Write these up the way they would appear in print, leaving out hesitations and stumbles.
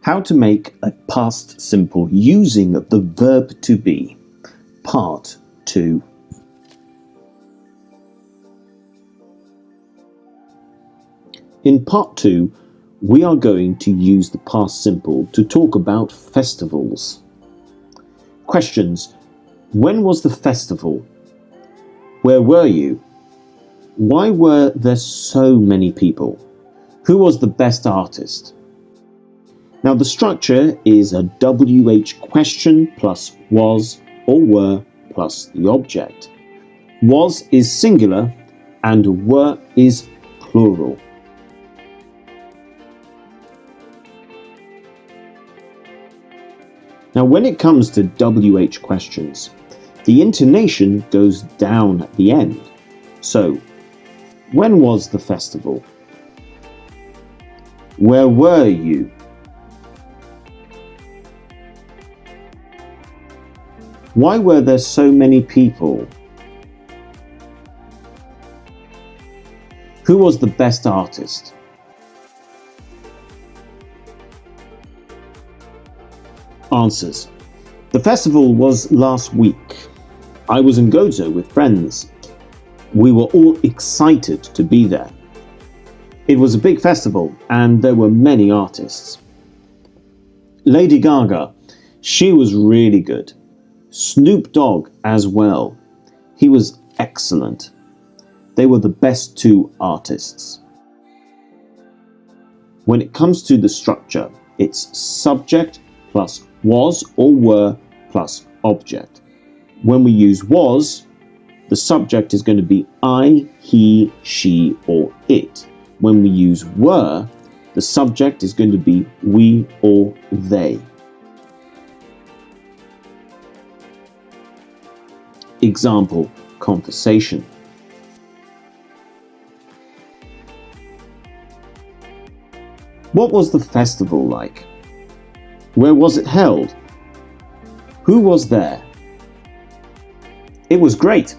How to make a past simple using the verb to be. Part 2. In part 2, we are going to use the past simple to talk about festivals. Questions. When was the festival? Where were you? Why were there so many people? Who was the best artist? Now the structure is a WH question plus was or were plus the object. Was is singular and were is plural. Now when it comes to WH questions, the intonation goes down at the end. So, when was the festival? Where were you? Why were there so many people? Who was the best artist? Answers. The festival was last week. I was in Gozo with friends. We were all excited to be there. It was a big festival and there were many artists. Lady Gaga, she was really good. Snoop Dogg as well. He was excellent. They were the best two artists. When it comes to the structure, it's subject plus was or were plus object. When we use was, the subject is going to be I, he, she, or it. When we use were, the subject is going to be we or they. Example, conversation. What was the festival like? Where was it held? Who was there? It was great.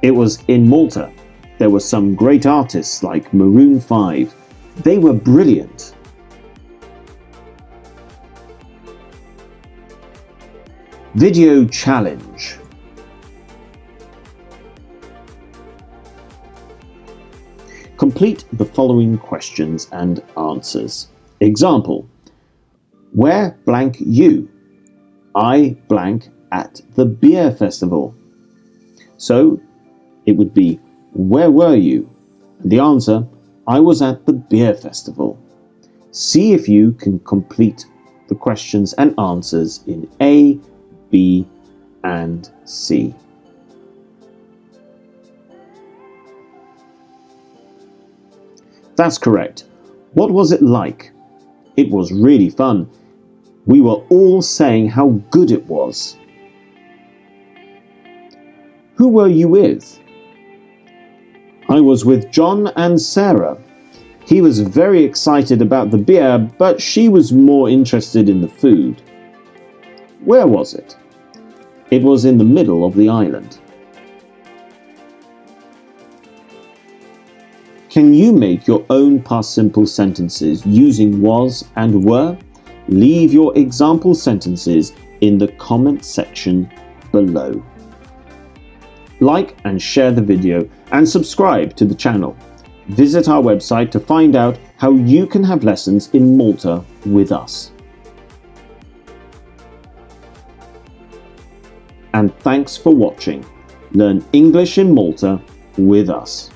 It was in Malta. There were some great artists like Maroon 5. They were brilliant. Video challenge. Complete the following questions and answers. Example. Where blank you? I blank at the beer festival. So it would be, where were you? The answer, I was at the beer festival. See if you can complete the questions and answers in A, B, and C. That's correct. What was it like? It was really fun. We were all saying how good it was. Who were you with? I was with John and Sarah. He was very excited about the beer, but she was more interested in the food. Where was it? It was in the middle of the island. Can you make your own past simple sentences using was and were? Leave your example sentences in the comment section below. Like and share the video and subscribe to the channel. Visit our website to find out how you can have lessons in Malta with us. And thanks for watching. Learn English in Malta with us.